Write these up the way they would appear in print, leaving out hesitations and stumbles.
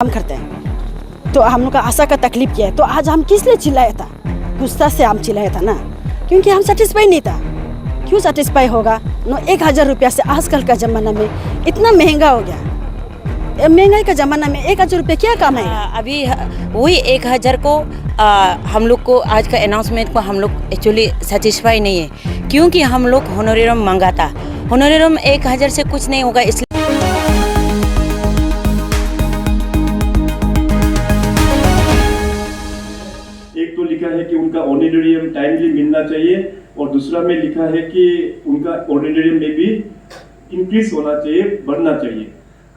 काम करते हैं तो हम लोग का आशा का तकलीफ किया है। तो आज हम किस लिए चिल्लाया था? गुस्सा से हम चिल्लाया था ना, क्योंकि हम सेटिस्फाई नहीं था। क्यों सेटिस्फाई होगा? 1000 रुपया से आजकल का ज़माना में इतना महंगा हो गया। महंगाई का ज़माना में 1000 रुपया क्या काम है? अभी वही 1000 को हम लोग को आज का अनाउंसमेंट को हम लोग एक्चुअली सेटिस्फाई नहीं है, क्योंकि हम लोग होनोरेरियम मांगा था। होनोरेरियम 1000 से कुछ नहीं होगा, इसलिए एक तो लिखा है कि उनका ऑर्डिनरियम टाइमली मिलना चाहिए और दूसरा में लिखा है कि उनका ऑर्डिनरियम में भी इंक्रीज होना चाहिए, बढ़ना चाहिए।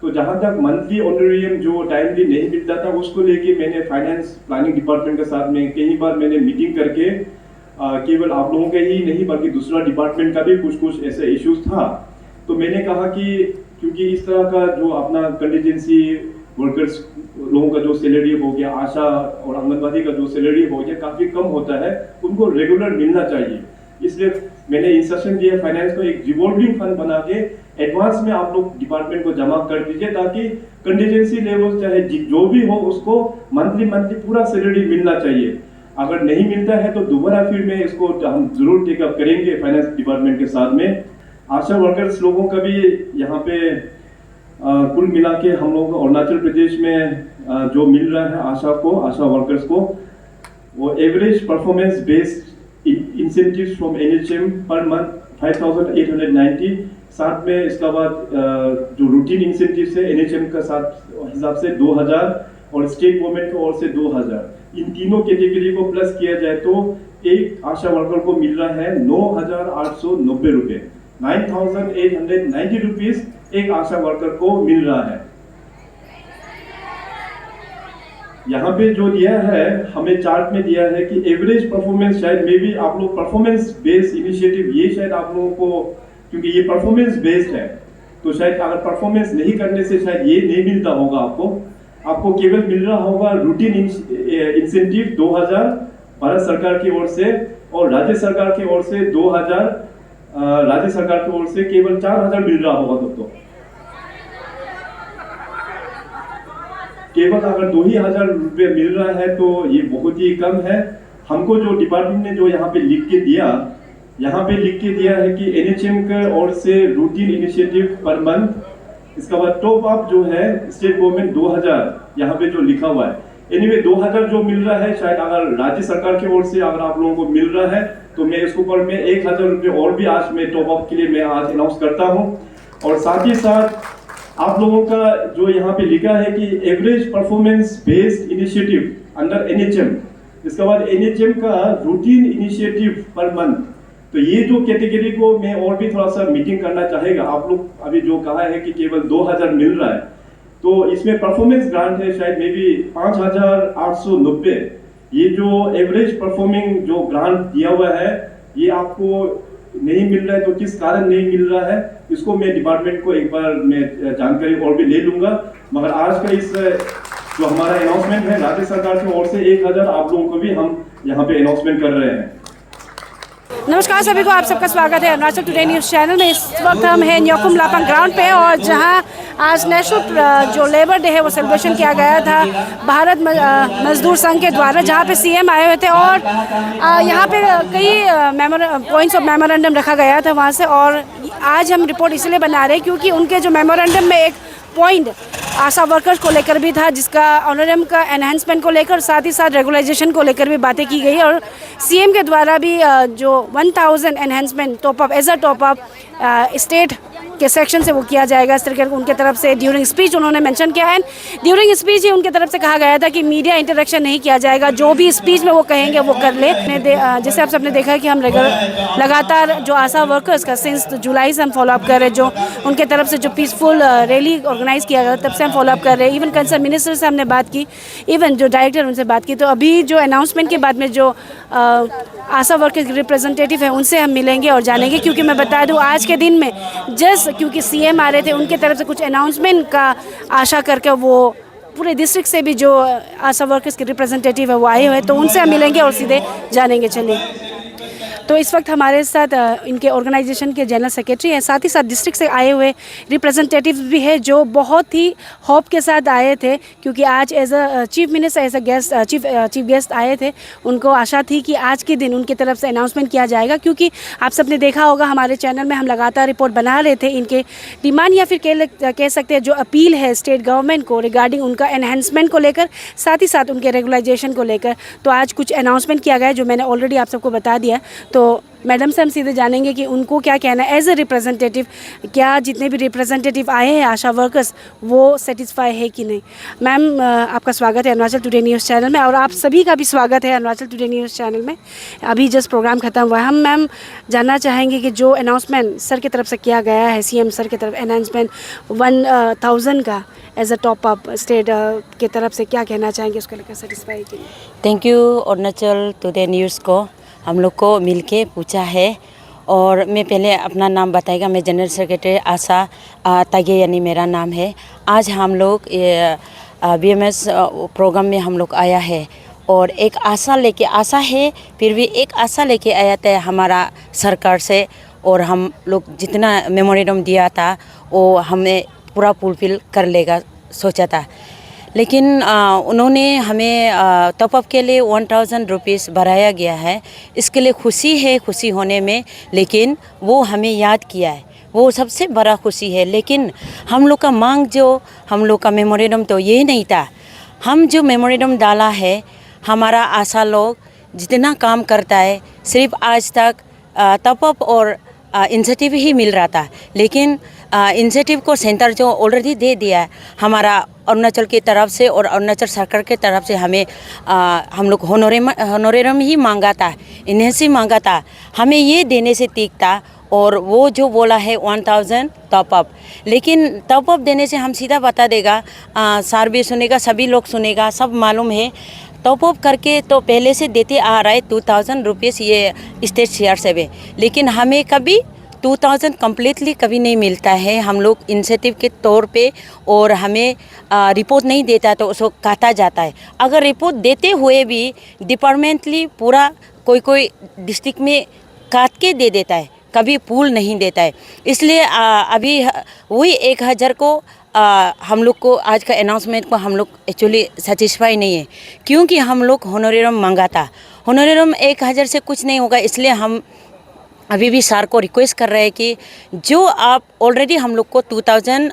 तो जहां तक मंथली ऑर्डिनरियम जो टाइमली नहीं मिलता था उसको लेके मैंने फाइनेंस प्लानिंग डिपार्टमेंट के साथ में कई बार मैंने मीटिंग करके केवल आप लोगों के ही नहीं बल्कि दूसरा डिपार्टमेंट का भी कुछ ऐसे इश्यूज था। तो मैंने कहा कि क्योंकि इस तरह का जो अपना कंटीजेंसी वर्कर्स लोगों का जो सैलरी हो गया, आशा और आंगनबाड़ी का जो सैलरी हो गया काफी कम होता है, उनको रेगुलर मिलना चाहिए। इसलिए मैंने इंस्ट्रक्शन दिया फाइनेंस को एक रिवॉल्विंग फंड बना के एडवांस में आप लोग डिपार्टमेंट को जमा कर दीजिए, ताकि कंटीजेंसी लेवल चाहे जो भी हो उसको मंथली पूरा सैलरी मिलना चाहिए। अगर नहीं मिलता है तो दोबारा फिर मैं इसको हम जरूर टेकअप करेंगे फाइनेंस डिपार्टमेंट के साथ में। आशा वर्कर्स लोगों का भी यहाँ पे कुल मिला के हम लोग अरुणाचल प्रदेश में जो मिल रहा है आशा वर्कर्स को, वो average performance based incentives from NHM per month 5890, साथ में इसका बाद जो रूटीन इंसेंटिव्स है एनएचएम का साथ हिसाब से 2000 और स्टेट गवर्नमेंट की ओर से 2000, इन तीनों कैटेगरी को प्लस किया जाए तो एक आशा वर्कर को मिल रहा है 9890 रुपए, 9890 रुपीज एक आशा वर्कर को मिल रहा है। यहाँ पे जो दिया है हमें चार्ट में दिया है कि एवरेज परफॉर्मेंस, शायद मे बी आप लोग परफॉर्मेंस बेस्ड इनिशिएटिव, ये शायद आप लोगों को, क्योंकि ये परफॉर्मेंस बेस्ड है तो शायद अगर परफॉर्मेंस नहीं करने से शायद ये नहीं मिलता होगा आपको केवल मिल रहा होगा रूटीन इंसेंटिव 2000 भारत सरकार की ओर से और राज्य सरकार की ओर से 2000, राज्य सरकार की ओर से केवल 4000 मिल रहा होगा। तो केवल अगर 2000 रुपये मिल रहा है तो ये बहुत ही कम है। हमको जो डिपार्टमेंट ने जो यहाँ पे लिख के दिया है कि एनएचएम के ओर से रूटीन इनिशिएटिव पर मंथ, इसका बाद टॉप अप जो है स्टेट गवर्नमेंट 2000 यहाँ पे जो लिखा हुआ है। एनीवे 2000 जो मिल रहा है, शायद अगर राज्य सरकार की ओर से अगर आप लोगों को मिल रहा है तो मैं इसके ऊपर में 1000 रुपये और भी आज मैं टॉप अप के लिए मैं आज अनाउंस करता हूँ। और साथ ही साथ आप लोगों का जो यहाँ पे लिखा है कि average performance based initiative under NHM, इसके बाद एनएचएम का रूटीन इनिशिएटिव पर मंथ, तो ये जो कैटेगरी को मैं और भी थोड़ा सा मीटिंग करना चाहेगा। आप लोग अभी जो कहा है कि केवल 2000 मिल रहा है, तो इसमें परफॉर्मेंस ग्रांट है शायद मे बी 5890। ये जो एवरेज परफॉर्मिंग जो ग्रांट दिया हुआ है ये आपको नहीं मिल रहा है, तो किस कारण नहीं मिल रहा है इसको मैं डिपार्टमेंट को एक बार मैं जानकारी और भी ले लूंगा। मगर आज का इस जो हमारा अनाउंसमेंट है राज्य सरकार की ओर से 1000 आप लोगों को भी हम यहाँ पे अनाउंसमेंट कर रहे हैं। नमस्कार सभी को, आप सबका स्वागत है अरुणाचल टुडे न्यूज़ चैनल में। इस वक्त हम हैं न्योकुम लापंग ग्राउंड पे, और जहां आज नेशनल जो लेबर डे है वो सेलिब्रेशन किया गया था भारत मजदूर संघ के द्वारा, जहां पे सीएम आए हुए थे और यहां पे कई पॉइंट्स ऑफ मेमोरेंडम रखा गया था वहां से। और आज हम रिपोर्ट इसलिए बना रहे हैं क्योंकि उनके जो मेमोरेंडम में एक पॉइंट आशा वर्कर्स को लेकर भी था, जिसका ऑनरेरियम का एनहेंसमेंट को लेकर, साथ ही साथ रेगुलाइजेशन को लेकर भी बातें की गई। और सीएम के द्वारा भी जो 1000 enhancement top up as a top up state के सेक्शन से वो किया जाएगा, इस तरीके उनके तरफ से ड्यूरिंग स्पीच उन्होंने मेंशन किया है। ड्यूरिंग स्पीच ही उनके तरफ से कहा गया था कि मीडिया इंटरेक्शन नहीं किया जाएगा, जो भी स्पीच में वो कहेंगे वो कर ले। जैसे आप सबने देखा कि हम लगातार जो आशा वर्कर्स का सिंस जुलाई से हम फॉलोअप कर रहे हैं, जो उनके तरफ से जो पीसफुल रैली ऑर्गेनाइज किया गया तब से हम फॉलोअप कर रहे हैं। इवन कंसर्न मिनिस्टर से हमने बात की, इवन जो डायरेक्टर उनसे बात की। तो अभी जो अनाउंसमेंट के बाद में जो आशा वर्कर्स के रिप्रेजेंटेटिव हैं उनसे हम मिलेंगे और जानेंगे, क्योंकि मैं बता दूं आज के दिन में क्योंकि सीएम आ रहे थे उनके तरफ से कुछ अनाउंसमेंट का आशा करके वो पूरे डिस्ट्रिक्ट से भी जो आशा वर्कर्स के रिप्रेजेंटेटिव है वो आए हुए हैं, तो उनसे हम मिलेंगे और सीधे जानेंगे। चलिए तो इस वक्त हमारे साथ इनके ऑर्गेनाइजेशन के जनरल सेक्रेटरी हैं, साथ ही साथ डिस्ट्रिक्ट से आए हुए रिप्रेजेंटेटिव्स भी हैं जो बहुत ही होप के साथ आए थे, क्योंकि आज as a chief minister, as a guest, chief guest आए थे। उनको आशा थी कि आज के दिन उनकी तरफ से अनाउंसमेंट किया जाएगा, क्योंकि आप सबने देखा होगा हमारे चैनल में हम लगातार रिपोर्ट बना रहे थे इनके डिमांड या फिर कह सकते हैं जो अपील है स्टेट गवर्नमेंट को रिगार्डिंग उनका एनहेंसमेंट को लेकर, साथ ही साथ उनके रेगुलाइजेशन को लेकर। तो आज कुछ अनाउंसमेंट किया गया है जो मैंने ऑलरेडी आप सबको बता दिया। तो मैडम से हम सीधे जानेंगे कि उनको क्या कहना है एज ए रिप्रेजेंटेटिव, क्या जितने भी रिप्रेजेंटेटिव आए हैं आशा वर्कर्स वो सेटिस्फाई है कि नहीं। मैम, आपका स्वागत है अरुणाचल टुडे न्यूज़ चैनल में, और आप सभी का भी स्वागत है अरुणाचल टुडे न्यूज़ चैनल में। अभी जस्ट प्रोग्राम ख़त्म हुआ है। हम मैम जानना चाहेंगे कि जो अनाउंसमेंट सर की तरफ से किया गया है, सीएम सर की तरफ अनाउंसमेंट 1000 का as a top up state की तरफ से, क्या कहना चाहेंगे उसको लेकर, सेटिस्फाई कि नहीं। Thank you Arunachal today news को हम लोग को मिलके पूछा है। और मैं पहले अपना नाम बताएगा, मैं जनरल सेक्रेटरी आशा तागे यानी मेरा नाम है। आज हम लोग BMS प्रोग्राम में हम लोग आया है और एक आशा लेके, आशा है फिर भी एक आशा लेके आया था हमारा सरकार से, और हम लोग जितना मेमोरेंडम दिया था वो हमें पूरा फुलफिल कर लेगा सोचा था। लेकिन उन्होंने हमें टॉप अप के लिए 1000 रुपीज़ बढ़ाया गया है। इसके लिए खुशी है, खुशी होने में, लेकिन वो हमें याद किया है, वो सबसे बड़ा खुशी है। लेकिन हम लोग का मांग, जो हम लोग का मेमोरेंडम तो ये नहीं था। हम जो मेमोरेंडम डाला है, हमारा आशा लोग जितना काम करता है, सिर्फ आज तक टॉप अप और इंसेंटिव ही मिल रहा था। लेकिन इंसेंटिव को सेंटर जो ऑलरेडी दे दिया है हमारा अरुणाचल की तरफ से और अरुणाचल सरकार के तरफ से, हमें हम लोग होनोरेरम ही मांगा था, इन्हेंसी मांगा था, हमें ये देने से ठीक था। और वो जो बोला है 1000 टॉप अप, लेकिन टॉप अप देने से हम सीधा बता देगा, सर भी सुनेगा, सभी लोग सुनेगा, सब मालूम है। टॉप अप करके तो पहले से देते आ रहा है 2000 रुपीज़ ये स्टेट शेयर से भी, लेकिन हमें कभी 2000 कम्प्लीटली कभी नहीं मिलता है। हम लोग इंसेंटिव के तौर पे, और हमें रिपोर्ट नहीं देता तो उसको काटा जाता है। अगर रिपोर्ट देते हुए भी डिपार्टमेंटली पूरा कोई डिस्ट्रिक्ट में काट के दे देता है, कभी पूल नहीं देता है। इसलिए अभी वही 1000 को हम लोग को आज का अनाउंसमेंट को हम लोग एक्चुअली सेटिस्फाई नहीं है, क्योंकि हम लोग होनोरेरम मांगा था। होनोरेरम 1000 से कुछ नहीं होगा, इसलिए हम अभी भी सर को रिक्वेस्ट कर रहे हैं कि जो आप ऑलरेडी हम लोग को 2000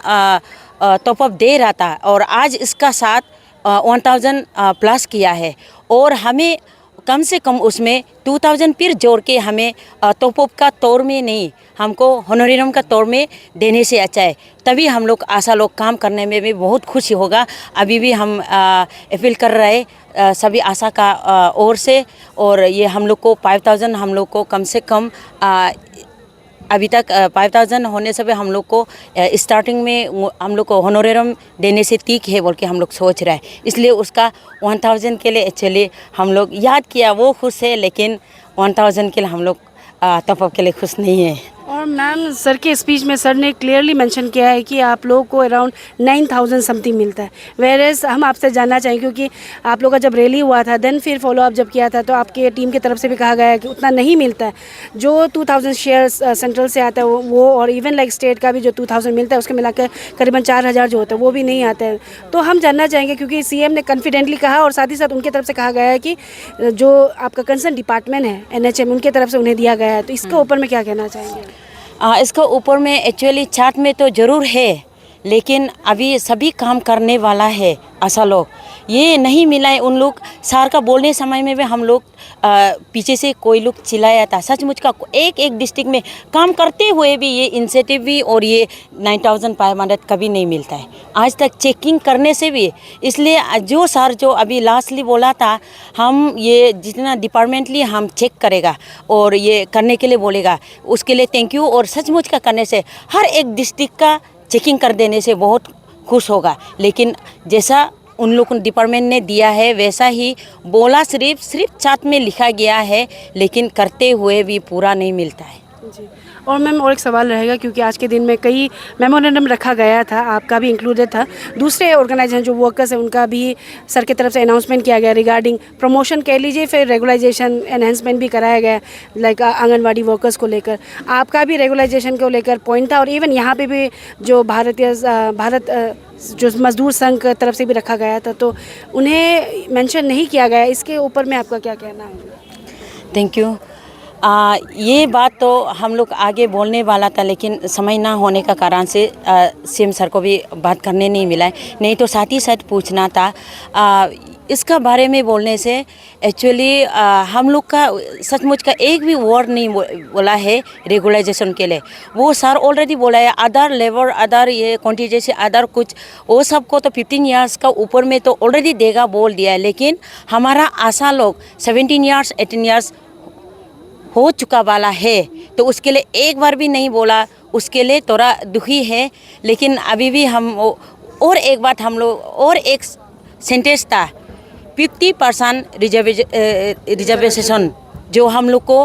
टॉप अप दे रहा था, और आज इसका साथ 1000 प्लस किया है, और हमें कम से कम उसमें 2000 फिर जोड़ के हमें टॉप अप का तौर में नहीं, हमको होनोरेरम का तौर में देने से अच्छा है। तभी हम लोग आशा लोग काम करने में भी बहुत खुशी होगा। अभी भी हम अपील कर रहे हैं सभी आशा का ओर से, और ये हम लोग को 5000 हम लोग को कम से कम अभी तक 5000 होने से भी हम लोग को स्टार्टिंग में हम लोग को होनोरेरम देने से ठीक है बोल के हम लोग सोच रहे हैं। इसलिए उसका 1000 के लिए एक्चुअली हम लोग याद किया, वो खुश है, लेकिन 1000 के लिए हम लोग टॉप अप के लिए खुश नहीं है। और मैम, सर के स्पीच में सर ने क्लियरली मेंशन किया है कि आप लोगों को अराउंड 9000 समथिंग मिलता है। वेरेस हम आपसे जानना चाहेंगे, क्योंकि आप लोग का जब रैली हुआ था, देन फिर फॉलो अप जब किया था, तो आपके टीम की तरफ से भी कहा गया है कि उतना नहीं मिलता है। जो 2000 शेयर सेंट्रल से आता है वो, और इवन लाइक स्टेट का भी जो 2000 मिलता है, उसके मिलाकर करीबन 4000 जो होता है वो भी नहीं आता है। तो हम जानना चाहेंगे, क्योंकि सीएम ने कॉन्फिडेंटली कहा, और साथ ही साथ उनकी तरफ से कहा गया है कि जो आपका कंसर्न डिपार्टमेंट है NHM, उनके तरफ से उन्हें दिया गया है। तो इसके ऊपर में क्या कहना चाहेंगे? इसका ऊपर में एक्चुअली चार्ट में तो ज़रूर है, लेकिन अभी सभी काम करने वाला है आशा लोग, ये नहीं मिला है। उन लोग सर का बोलने समय में भी हम लोग पीछे से कोई लोग चिल्लाया था। सचमुच का एक डिस्ट्रिक्ट में काम करते हुए भी ये इंसेंटिव भी और ये 9500 कभी नहीं मिलता है आज तक, चेकिंग करने से भी। इसलिए जो सर जो अभी लास्टली बोला था, हम ये जितना डिपार्टमेंटली हम चेक करेगा और ये करने के लिए बोलेगा, उसके लिए थैंक यू। और सचमुच का करने से हर एक डिस्ट्रिक्ट का चेकिंग कर देने से बहुत खुश होगा। लेकिन जैसा उन लोग डिपार्टमेंट ने दिया है वैसा ही बोला, सिर्फ चार्ट में लिखा गया है, लेकिन करते हुए भी पूरा नहीं मिलता है। जी। और मैम और एक सवाल रहेगा, क्योंकि आज के दिन में कई मेमोरेंडम रखा गया था, आपका भी इंक्लूडेड था, दूसरे ऑर्गेनाइजेशन जो वर्कर्स हैं उनका भी सर की तरफ से अनाउंसमेंट किया गया रिगार्डिंग प्रमोशन कह लीजिए, फिर रेगुलाइजेशन एनहेंसमेंट भी कराया गया, लाइक आंगनवाड़ी वर्कर्स को लेकर आपका भी रेगुलाइजेशन को लेकर पॉइंट था। और इवन यहाँ पे भी जो भारत जो मजदूर संघ की तरफ से भी रखा गया था, तो उन्हें मेंशन नहीं किया गया, इसके ऊपर में आपका क्या कहना है? Thank you. ये बात तो हम लोग आगे बोलने वाला था, लेकिन समय ना होने का कारण से सीएम सर को भी बात करने नहीं मिला है, नहीं तो साथ ही साथ पूछना था। इसका बारे में बोलने से एक्चुअली हम लोग का सचमुच का एक भी वर्ड नहीं बोला है रेगुलाइजेशन के लिए। वो सर ऑलरेडी बोला है अदर लेबर, अदर ये कॉन्टीजेंसी, अदर कुछ वो सबको तो 15 ईयर्स का ऊपर में तो ऑलरेडी देगा बोल दिया है, लेकिन हमारा आशा लोग 17 ईयर्स 18 ईयर्स हो चुका वाला है, तो उसके लिए एक बार भी नहीं बोला, उसके लिए थोड़ा दुखी है। लेकिन अभी भी हम और एक बात हम लोग और एक सेंटेंस था 50% रिजर्वेशन जो हम लोग को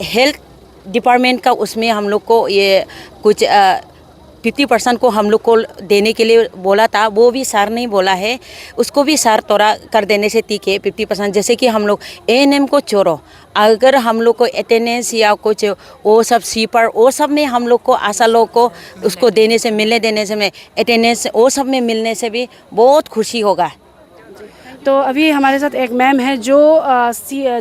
हेल्थ डिपार्टमेंट का उसमें हम लोग को ये कुछ 50% को हम लोग को देने के लिए बोला था, वो भी सर नहीं बोला है, उसको भी सर थोड़ा कर देने से ठीक है 50%। जैसे कि हम लोग एएनएम को छोड़ो, अगर हम लोग को अटेंडेंस या कुछ वो सब स्वीपर वो सब में हम लोग को आशा लोग को उसको देने से मिलने देने से में अटेंडेंस वो सब में मिलने से भी बहुत खुशी होगा। तो अभी हमारे साथ एक मैम है जो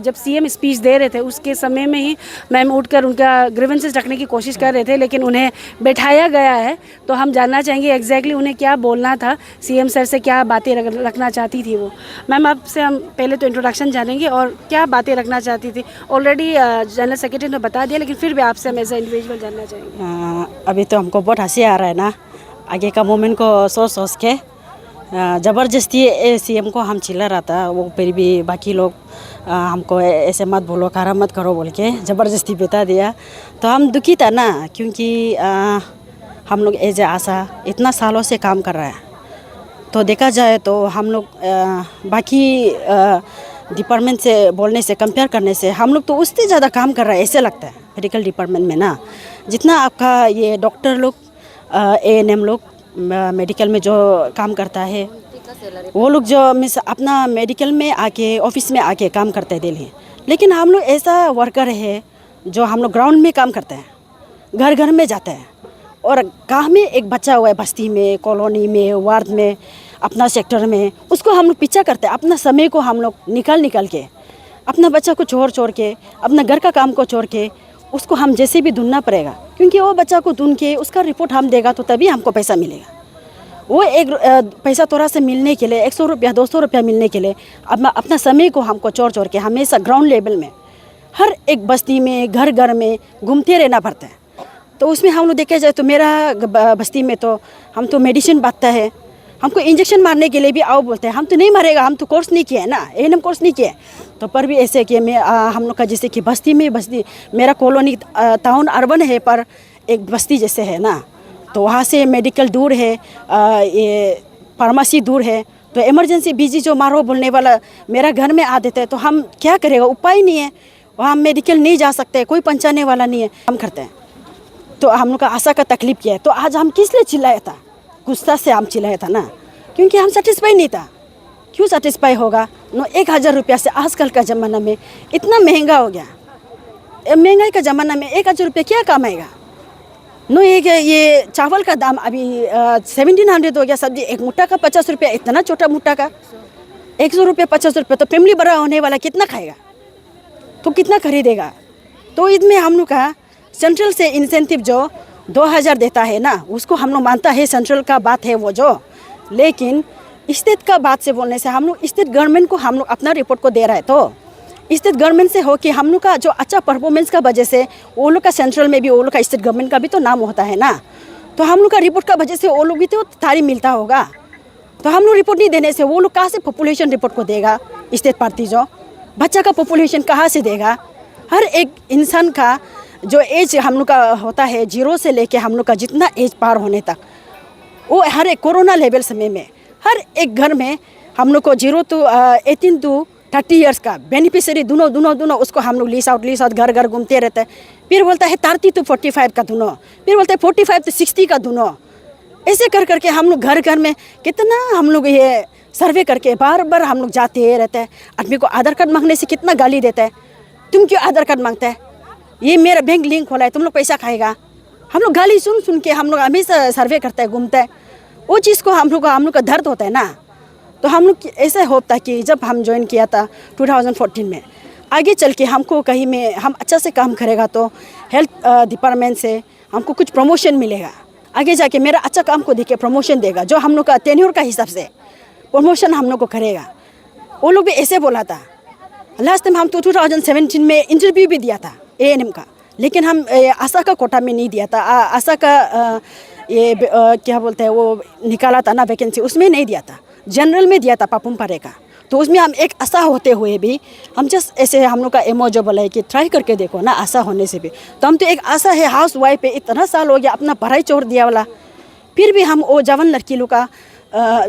जब सीएम स्पीच दे रहे थे उसके समय में ही मैम उठकर उनका ग्रीवेंसेस रखने की कोशिश कर रहे थे, लेकिन उन्हें बैठाया गया है। तो हम जानना चाहेंगे एग्जैक्टली उन्हें क्या बोलना था, सीएम सर से क्या बातें रखना चाहती थी वो। मैम आपसे हम पहले तो इंट्रोडक्शन जानेंगे और क्या बातें रखना चाहती थी। ऑलरेडी जनरल सेक्रेटरी ने बता दिया, लेकिन फिर भी आपसे हम एज ए इंडिविजुअल जानना चाहेंगे। अभी तो हमको बहुत हंसी आ रहा है ना, आगे का मोमेंट को सोच के ज़बरदस्ती सीएम को हम चिल्ला रहा था, वो फिर भी बाकी लोग हमको ऐसे मत बोलो, कारा मत करो बोल के ज़बरदस्ती बता दिया। तो हम दुखी था ना, क्योंकि हम लोग एज ए आशा इतना सालों से काम कर रहा है। तो देखा जाए तो हम लोग बाकी डिपार्टमेंट से बोलने से कंपेयर करने से हम लोग तो उससे ज़्यादा काम कर रहा है ऐसे लगता है मेडिकल डिपार्टमेंट में ना। जितना आपका ये डॉक्टर लोग एएनएम लोग मेडिकल में जो काम करता है, वो लोग जो मिस अपना मेडिकल में आके ऑफिस में आके काम करते हैं डेली, लेकिन हम लोग ऐसा वर्कर है जो हम लोग ग्राउंड में काम करते हैं, घर घर में जाते हैं। और गाँव में एक बच्चा हुआ है बस्ती में, कॉलोनी में, वार्ड में, अपना सेक्टर में, उसको हम लोग पीछा करते हैं। अपना समय को हम लोग निकाल के, अपना बच्चा को छोड़ के, अपना घर का काम को छोड़ के उसको हम जैसे भी ढूंढना पड़ेगा, क्योंकि वो बच्चा को ढूंढ के उसका रिपोर्ट हम देगा तो तभी हमको पैसा मिलेगा। वो एक पैसा थोड़ा से मिलने के लिए 100 रुपया 200 रुपया मिलने के लिए अपना समय को हमको छोड़ के हमेशा ग्राउंड लेवल में हर एक बस्ती में घर में घूमते रहना पड़ता है। तो उसमें हम लोग देखा जाए तो मेरा बस्ती में तो हम तो मेडिसिन बांटता है, हमको इंजेक्शन मारने के लिए भी आओ बोलते हैं, हम तो नहीं मारेगा, हम तो कोर्स नहीं किया है ना, एएनएम कोर्स नहीं किया है। तो पर भी ऐसे कि मैं हम लोग का जैसे कि बस्ती मेरा कॉलोनी टाउन अर्बन है पर एक बस्ती जैसे है ना, तो वहाँ से मेडिकल दूर है, ये फार्मेसी दूर है, तो इमरजेंसी बिजी जो मारो बोलने वाला मेरा घर में आ देता है, तो हम क्या करेगा, उपाय नहीं है, वहाँ मेडिकल नहीं जा सकते, कोई पहुँचाने वाला नहीं है, हम करते हैं। तो हम लोग का आशा का तकलीफ किया है। तो आज हम किस लिए चिल्लाया था, गुस्सा से हम चिल्लाया था ना, क्योंकि हम सेटिस्फाई नहीं था। क्यों सेटिस्फाई होगा, 1000 रुपया से आजकल का ज़माना में इतना महंगा हो गया, महंगाई का ज़माना में 1000 रुपया क्या कमाएगा। ये चावल का दाम अभी 1700 हो गया, सब्जी एक मुट्ठा का 50 रुपया, इतना छोटा मुट्ठा का 100 रुपया 50 रुपया, तो फैमिली बड़ा होने वाला कितना खाएगा, तो कितना खरीदेगा। तो इसमें हम लोग का सेंट्रल से इंसेंटिव जो 2000 देता है ना, उसको हम लोग मानता है सेंट्रल का बात है वो जो, लेकिन स्टेट का बात से बोलने से हम लोग स्टेट गवर्नमेंट को हम लोग अपना रिपोर्ट को दे रहा है। तो स्टेट गवर्नमेंट से हो कि हम लोग का जो अच्छा परफॉर्मेंस का वजह से वो लोग का सेंट्रल में भी वो लोग का स्टेट गवर्नमेंट का भी तो नाम होता है ना, तो हम लोग का रिपोर्ट का वजह से वो लोग भी तो तारीफ मिलता होगा। तो हम लोग रिपोर्ट नहीं देने से वो लोग कहाँ से पॉपुलेशन रिपोर्ट को देगा, स्टेट पार्टी जो बच्चा का पॉपुलेशन कहाँ से देगा। हर एक इंसान का जो एज हम लोग का होता है 0 से लेके हम लोग का जितना एज पार होने तक, वो हर एक कोरोना लेवल समय में हर एक घर में हम लोग को 0 to 18 to 30 ईयर्स का बेनिफिशियरी दोनों उसको हम लोग लीस आउट घर घर घूमते रहते हैं। फिर बोलता है 30 to 45 का दोनों, फिर बोलते हैं 45 to 60 का दोनों। ऐसे कर करके हम लोग घर घर में कितना हम लोग ये सर्वे करके बार बार हम लोग जाते रहते हैं। आदमी को आधार कार्ड मांगने से कितना गाली देता है, तुम क्यों आधार कार्ड मांगता है, ये मेरा बैंक लिंक खोला है, तुम लोग पैसा खाएगा। हम लोग गाली सुन के हम लोग हमेशा सर्वे करते हैं, घूमते हैं। वो चीज़ को हम लोग का दर्द होता है ना। तो हम लोग ऐसे होता कि जब हम ज्वाइन किया था 2014 में, आगे चल के हमको कहीं में हम अच्छा से काम करेगा तो हेल्थ डिपार्टमेंट से हमको कुछ प्रमोशन मिलेगा। आगे जाके मेरा अच्छा काम को देख के प्रमोशन देगा, जो हम लोग का टेन्योर का हिसाब से प्रमोशन हम लोग को करेगा। वो लोग भी ऐसे बोला था। लास्ट टाइम हम तो 2017 में इंटरव्यू भी दिया था ANM का, लेकिन हम आशा का कोटा में नहीं दिया था। आशा का क्या बोलते हैं वो निकाला था ना वैकेंसी, उसमें नहीं दिया था, जनरल में दिया था पापुम पारे का। तो उसमें हम एक आशा होते हुए भी हम जस्ट ऐसे हम लोग का एमओ जो बोला है कि ट्राई करके देखो ना, आशा होने से भी। तो हम तो एक आशा है, हाउस वाइफ पे इतना साल हो गया अपना पढ़ाई छोड़ दिया वाला, फिर भी हम वो जवान लड़की लोग का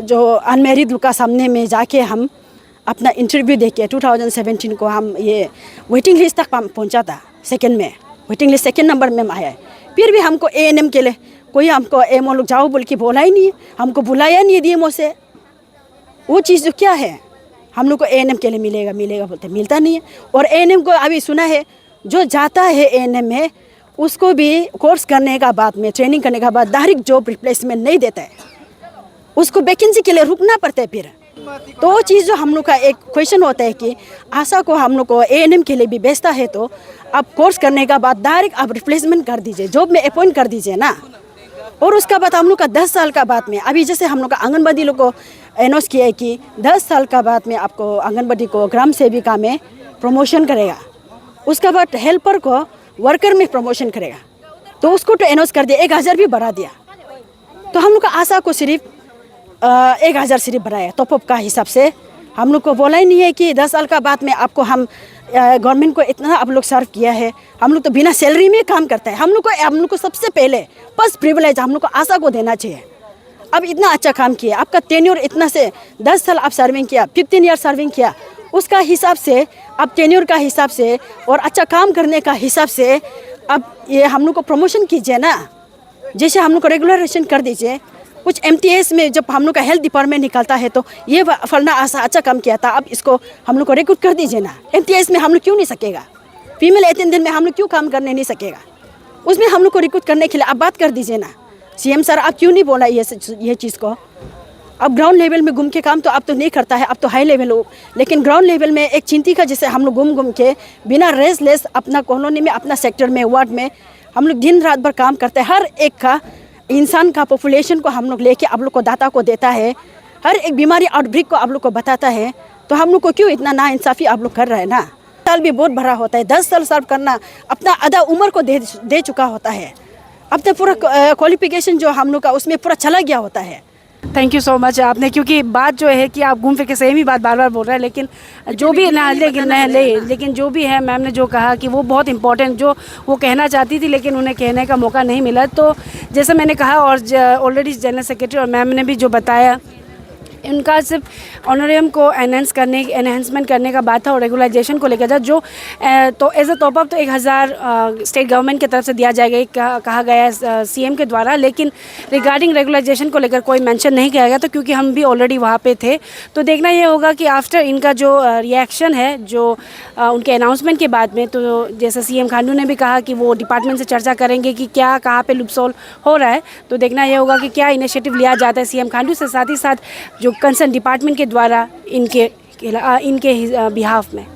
जो अनमेरिड लोग का सामने में जाके हम अपना इंटरव्यू दे के 2017 को हम ये वेटिंग लिस्ट तक पहुंचा था। सेकंड में वेटिंग लिस्ट 2nd नंबर में आया है। फिर भी हमको ANM के लिए कोई हमको एमओ लोग जाओ बोल के बोला ही नहीं है, हमको बुलाया नहीं है DMO से। वो चीज़ जो क्या है हम लोग को ANM के लिए मिलेगा बोलते मिलता नहीं है। और ANM को अभी सुना है जो जाता है ANM में उसको भी कोर्स करने का बाद में ट्रेनिंग करने का बाद डायरेक्ट जॉब रिप्लेसमेंट नहीं देता है, उसको वैकेंसी के लिए रुकना पड़ता है। फिर तो वो चीज़ जो हम लोग का एक क्वेश्चन होता है कि आशा को हम लोग को ANM के लिए भी बेचता है तो आप कोर्स करने का बाद डायरेक्ट आप रिप्लेसमेंट कर दीजिए, जॉब में अपॉइंट कर दीजिए ना। और उसका बाद हम लोग का 10 साल का बाद में अभी जैसे हम लोग का आंगनबाड़ी लोग को अनाउंस किया है कि 10 साल का बाद में आपको आंगनबाड़ी को ग्राम सेविका में प्रमोशन करेगा, उसका बाद हेल्पर को वर्कर में प्रमोशन करेगा। तो उसको तो अनाउंस कर दिया, 1000 भी बढ़ा दिया। तो हम लोग का आशा को सिर्फ 1000 सिर्फ बढ़ाया टॉप अप का हिसाब से। हम लोग को बोला ही नहीं है कि 10 साल का बाद में आपको हम गवर्नमेंट को इतना आप लोग सर्व किया है। हम लोग तो बिना सैलरी में काम करता है। हम लोग को सबसे पहले फर्स्ट प्रिविलेज हम लोग को आशा को देना चाहिए। अब इतना अच्छा काम किया, आपका टेन्योर इतना से 10 साल आप सर्विंग किया, 15 ईयर सर्विंग किया, उसका हिसाब से अब टेन्योर का हिसाब से और अच्छा काम करने का हिसाब से अब ये हम लोग को प्रमोशन कीजिए ना। जैसे हम लोग को रेगुलराइजेशन कर दीजिए। कुछ MTS में जब हम लोग का हेल्थ डिपार्टमेंट निकलता है तो ये फलना आशा अच्छा काम किया था, अब इसको हम लोग को रिक्रूट कर दीजिए ना। MTS में हम लोग क्यों नहीं सकेगा, फीमेल अटेंडेंट में हम लोग क्यों काम करने नहीं सकेगा, उसमें हम लोग को रिक्रूट करने के लिए आप बात कर दीजिए ना। CM सर आप क्यों नहीं बोला ये चीज़ को। अब ग्राउंड लेवल में घूम के काम तो अब तो नहीं करता है, अब तो हाई लेवल हो, लेकिन ग्राउंड लेवल में एक चिंती का जैसे हम लोग घूम के बिना रेस्टलेस अपना कॉलोनी में, अपना सेक्टर में, वार्ड में हम लोग दिन रात भर काम करते हैं। हर एक का इंसान का पॉपुलेशन को हम लोग लेके आप लोग को डाटा को देता है, हर एक बीमारी आउटब्रेक को आप लोग को बताता है। तो हम लोग को क्यों इतना नाइंसाफ़ी आप लोग कर रहे हैं ना। साल भी बहुत बड़ा होता है, 10 साल सर्व करना अपना आधा उम्र को दे चुका होता है। अब तो पूरा क्वालिफिकेशन जो हम लोग का उसमें पूरा चला गया होता है। थैंक यू सो मच आपने, क्योंकि बात जो है कि आप घूम फिर के सेम ही बात बार बार बोल रहे हैं, लेकिन जो भी ना लेकिन जो भी है मैम ने जो कहा कि वो बहुत इंपॉर्टेंट जो वो कहना चाहती थी लेकिन उन्हें कहने का मौका नहीं मिला। तो जैसे मैंने कहा और ऑलरेडी जनरल सेक्रेटरी और मैम ने भी जो बताया, उनका सिर्फ ऑनरेरियम को एनहेंसमेंट करने का बात था और रेगुलाइजेशन को लेकर था जो तो एज अ टॉप अप तो 1000 स्टेट गवर्नमेंट की तरफ से दिया जाएगा कहा गया है CM के द्वारा, लेकिन रिगार्डिंग रेगुलाइजेशन को लेकर कोई मेंशन नहीं किया गया। तो क्योंकि हम भी ऑलरेडी वहाँ पे थे, तो देखना ये होगा कि आफ्टर इनका जो रिएक्शन है जो उनके अनाउंसमेंट के बाद में, तो जैसे CM खांडू ने भी कहा कि वो डिपार्टमेंट से चर्चा करेंगे कि क्या कहाँ पे लूपसोल हो रहा है। तो देखना ये होगा कि क्या इनिशिएटिव लिया जाता है CM खांडू से, साथ ही साथ जो कंसर्न डिपार्टमेंट के द्वारा इनके बिहाफ में।